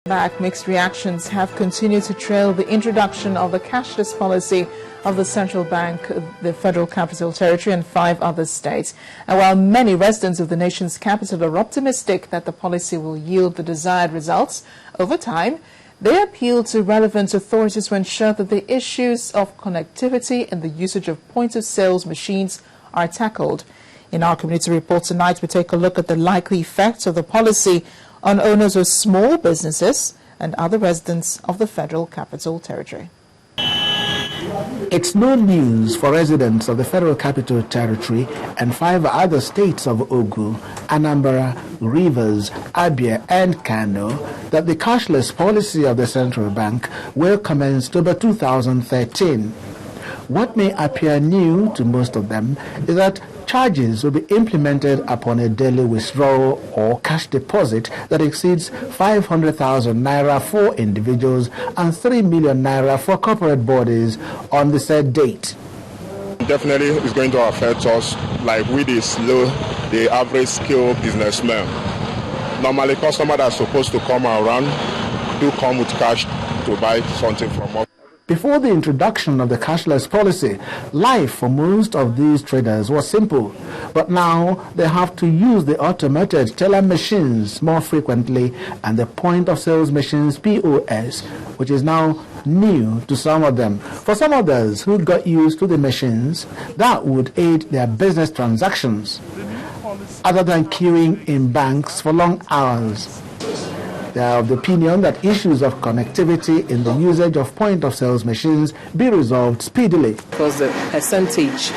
Back, mixed reactions have continued to trail the introduction of the cashless policy of the central bank, the Federal Capital Territory and 5 other states. And while many residents of the nation's capital are optimistic that the policy will yield the desired results over time, they appeal to relevant authorities to ensure that the issues of connectivity and the usage of point-of-sales machines are tackled. In our community report tonight, we take a look at the likely effects of the policy on owners of small businesses and other residents of the Federal Capital Territory. It's no news for residents of the Federal Capital Territory and 5 other states of Ogun, Anambra, Rivers, Abia and Kano that the cashless policy of the central bank will commence October 2013. What may appear new to most of them is that charges will be implemented upon a daily withdrawal or cash deposit that exceeds 500,000 naira for individuals and 3 million naira for corporate bodies on the said date. Definitely it's going to affect us, like with the average scale businessman. Normally customers that are supposed to come around do come with cash to buy something from us. Before the introduction of the cashless policy, life for most of these traders was simple. But now they have to use the automated teller machines more frequently and the point-of-sales machines POS, which is now new to some of them. For some others who got used to the machines, that would aid their business transactions, other than queuing in banks for long hours. They are of the opinion that issues of connectivity in the usage of point-of-sales machines be resolved speedily. Because the percentage,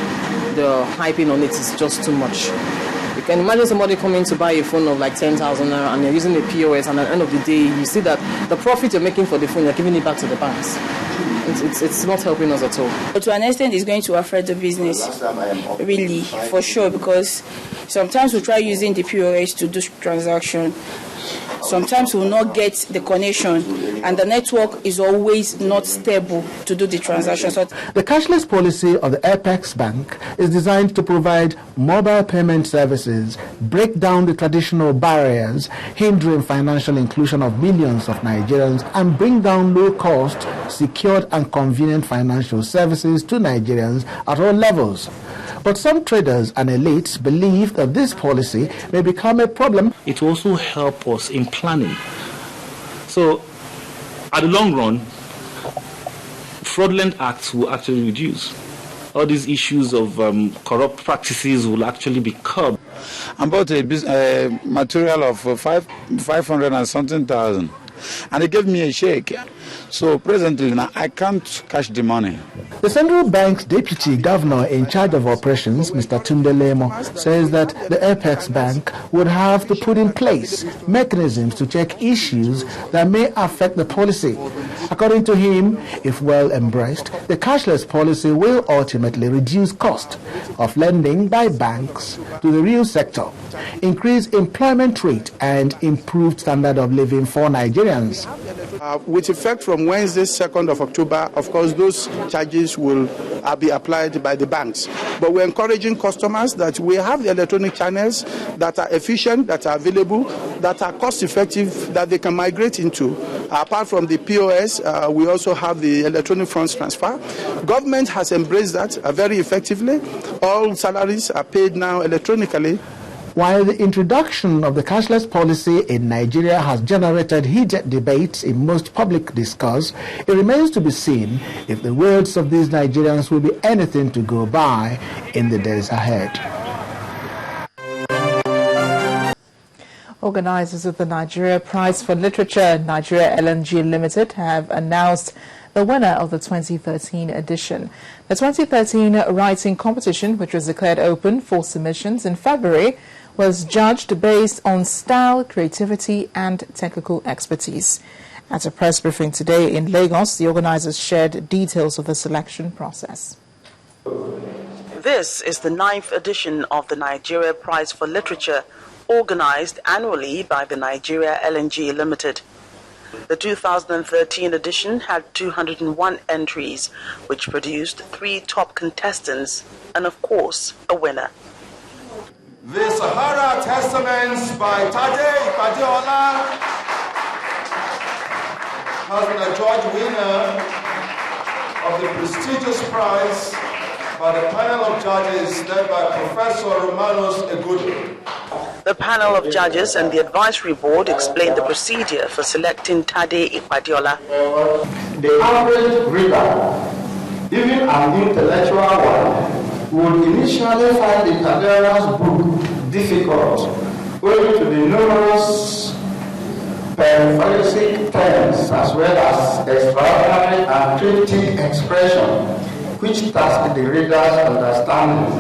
the hyping on it is just too much. You can imagine somebody coming to buy a phone of like 10,000 naira and you're using a POS, and at the end of the day, you see that the profit you're making for the phone, you're giving it back to the banks. It's not helping us at all. But to an extent, it's going to affect the business, really, for sure, because sometimes we try using the POS to do transaction. Sometimes we'll not get the connection, and the network is always not stable to do the transaction. So the cashless policy of the Apex Bank is designed to provide mobile payment services, break down the traditional barriers hindering financial inclusion of millions of Nigerians, and bring down low-cost, secured and convenient financial services to Nigerians at all levels. But some traders and elites believe that this policy may become a problem. It will also help us in planning. So, at the long run, fraudulent acts will actually reduce. All these issues of corrupt practices will actually be curbed. I bought a material of 500 and something thousand, and they gave me a check. So presently now I can't cash the money. The central bank's deputy governor in charge of operations, Mr. Tunde Lemo, says that the Apex Bank would have to put in place mechanisms to check issues that may affect the policy. According to him, if well embraced, the cashless policy will ultimately reduce cost of lending by banks to the real sector, increase employment rate and improved standard of living for Nigerians. With effect from Wednesday, 2nd of October, of course, those charges will be applied by the banks. But we're encouraging customers that we have the electronic channels that are efficient, that are available, that are cost-effective, that they can migrate into. Apart from the POS, we also have the electronic funds transfer. Government has embraced that very effectively. All salaries are paid now electronically. While the introduction of the cashless policy in Nigeria has generated heated debates in most public discourse, it remains to be seen if the words of these Nigerians will be anything to go by in the days ahead. Organizers of the Nigeria Prize for Literature, Nigeria LNG Limited, have announced the winner of the 2013 edition. The 2013 writing competition, which was declared open for submissions in February, was judged based on style, creativity and technical expertise. At a press briefing today in Lagos, the organizers shared details of the selection process. This is the 9th edition of the Nigeria Prize for Literature, organized annually by the Nigeria LNG Limited. The 2013 edition had 201 entries, which produced 3 top contestants and, of course, a winner. The Sahara Testaments by Tade Ipadiola has been adjudged winner of the prestigious prize by the panel of judges led by Professor Romanos Egudu. The panel of judges and the advisory board explained the procedure for selecting Tade Ipadiola. The average reader, even an intellectual one, would initially find Ipadiola's book difficult, owing to the numerous periphrastic terms as well as extraordinary and cryptic expression, which task the reader's understanding.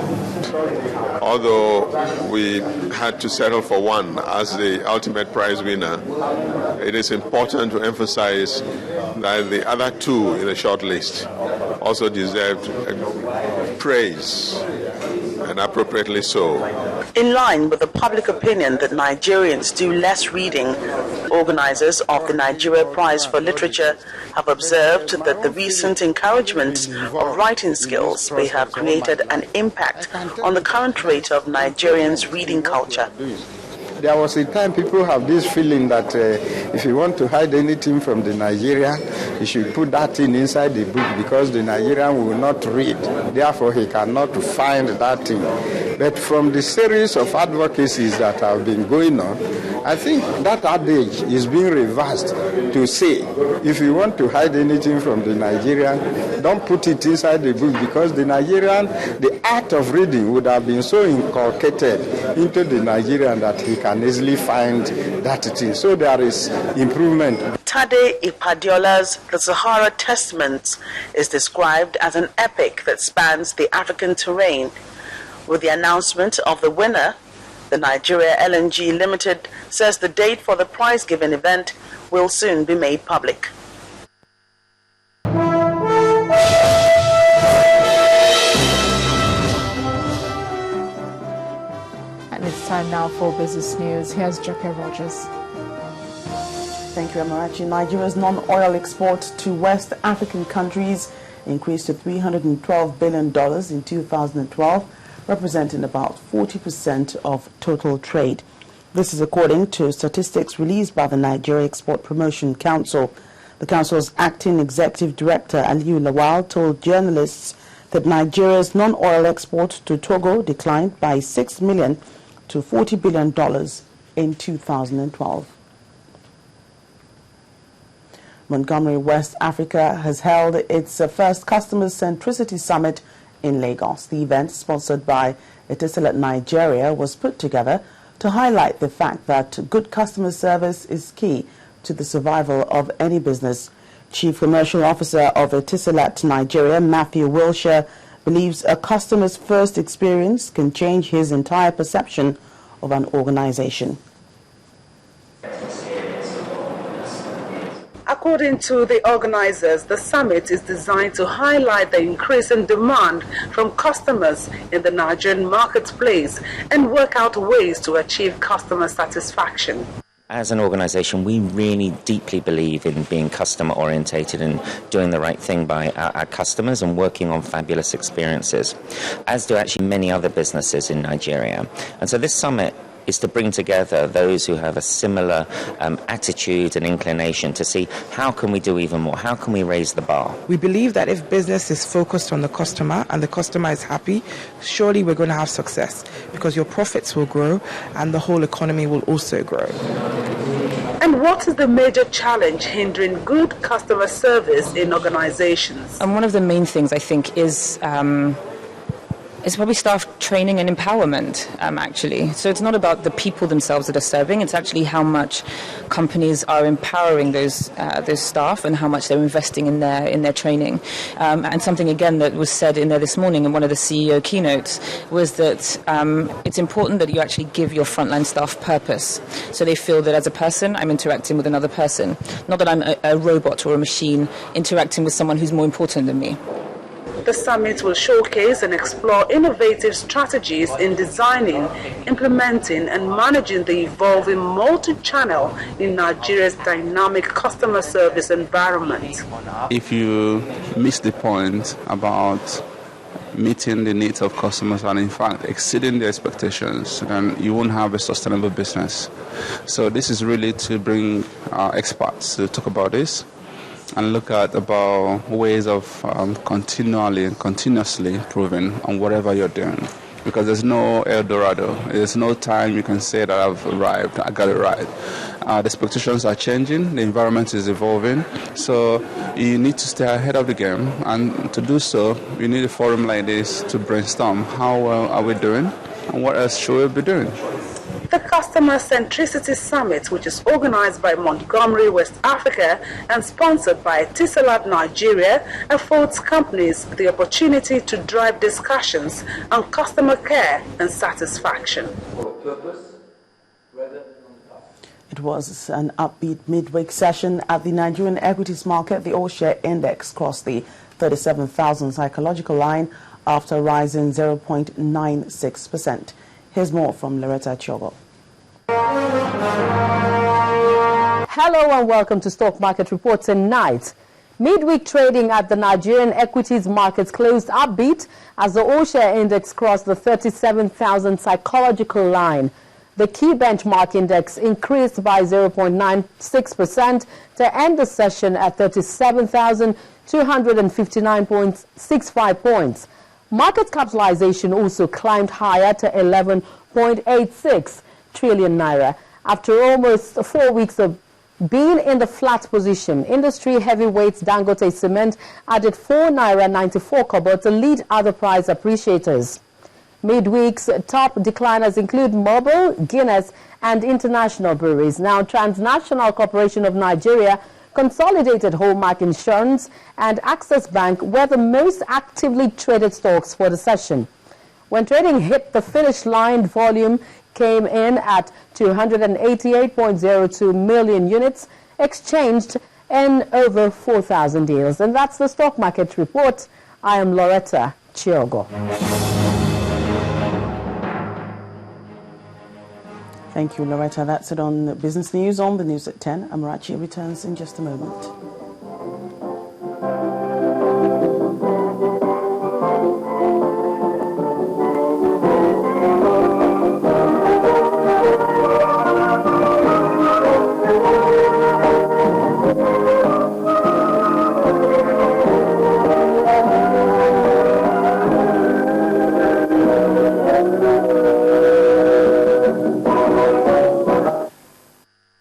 Although we had to settle for one as the ultimate prize winner, it is important to emphasize that the other two in the short list also deserved praise, and appropriately so. In line with the public opinion that Nigerians do less reading, organizers of the Nigeria Prize for Literature have observed that the recent encouragement of writing skills may have created an impact on the current rate of Nigerians' reading culture. There was a time people have this feeling that if you want to hide anything from the Nigerian, you should put that thing inside the book because the Nigerian will not read. Therefore, he cannot find that thing. But from the series of advocacies that have been going on, I think that adage is being reversed to say, if you want to hide anything from the Nigerian, don't put it inside the book because the Nigerian, the art of reading would have been so inculcated into the Nigerian that he can easily find that thing. So there is improvement. Tade Ipadiola's The Sahara Testaments is described as an epic that spans the African terrain. With the announcement of the winner, the Nigeria LNG Limited says the date for the prize-giving event will soon be made public. And it's time now for business news. Here's Joke Rogers. Thank you, Amarachi. Nigeria's non-oil export to West African countries increased to $312 billion in 2012, representing about 40% of total trade. This is according to statistics released by the Nigeria Export Promotion Council. The council's acting executive director, Aliyu Lawal, told journalists that Nigeria's non-oil export to Togo declined by $6 million to $40 billion in 2012. Montgomery, West Africa has held its first Customer Centricity Summit in Lagos. The event, sponsored by Etisalat Nigeria, was put together to highlight the fact that good customer service is key to the survival of any business. Chief Commercial Officer of Etisalat Nigeria, Matthew Wilshire, believes a customer's first experience can change his entire perception of an organization. According to the organizers, the summit is designed to highlight the increase in demand from customers in the Nigerian marketplace and work out ways to achieve customer satisfaction. As an organization, we really deeply believe in being customer orientated and doing the right thing by our customers and working on fabulous experiences, as do actually many other businesses in Nigeria. And so this summit is to bring together those who have a similar attitude and inclination to see how can we do even more, how can we raise the bar. We believe that if business is focused on the customer and the customer is happy, surely we're going to have success because your profits will grow and the whole economy will also grow. And what is the major challenge hindering good customer service in organizations? And one of the main things I think is probably staff training and empowerment, actually. So it's not about the people themselves that are serving, it's actually how much companies are empowering those staff and how much they're investing in their training. And something, again, that was said in there this morning in one of the CEO keynotes was that it's important that you actually give your frontline staff purpose. So they feel that as a person, I'm interacting with another person. Not that I'm a robot or a machine interacting with someone who's more important than me. The summit will showcase and explore innovative strategies in designing, implementing and managing the evolving multi-channel in Nigeria's dynamic customer service environment. If you miss the point about meeting the needs of customers and in fact exceeding their expectations, then you won't have a sustainable business. So this is really to bring experts to talk about this and look at about ways of continually and continuously improving on whatever you're doing. Because there's no El Dorado. There's no time you can say that I've arrived, I got it right. The expectations are changing, the environment is evolving, so you need to stay ahead of the game. And to do so, you need a forum like this to brainstorm how well are we doing and what else should we be doing. The Customer Centricity Summit, which is organized by Montgomery West Africa and sponsored by Etisalat Nigeria, affords companies the opportunity to drive discussions on customer care and satisfaction. It was an upbeat midweek session at the Nigerian equities market. The all-share index crossed the 37,000 psychological line after rising 0.96%. Here's more from Loretta Chiogo. Hello and welcome to Stock Market Report tonight. Midweek trading at the Nigerian equities markets closed upbeat as the all-share index crossed the 37,000 psychological line. The key benchmark index increased by 0.96% to end the session at 37,259.65 points. Market capitalization also climbed higher to 11.86 trillion naira. After almost 4 weeks of being in the flat position, industry heavyweights Dangote Cement added 4 naira 94 kobo to lead other price appreciators. Midweek's top decliners include Mobil, Guinness and International Breweries. Now, Transnational Corporation of Nigeria, Consolidated Hallmark Insurance and Access Bank were the most actively traded stocks for the session. When trading hit the finish line, volume came in at 288.02 million units, exchanged in over 4,000 deals. And that's the Stock Market Report. I am Loretta Chiogo. Thank you, Loretta. That's it on Business News. On the news at 10. Amarachi returns in just a moment.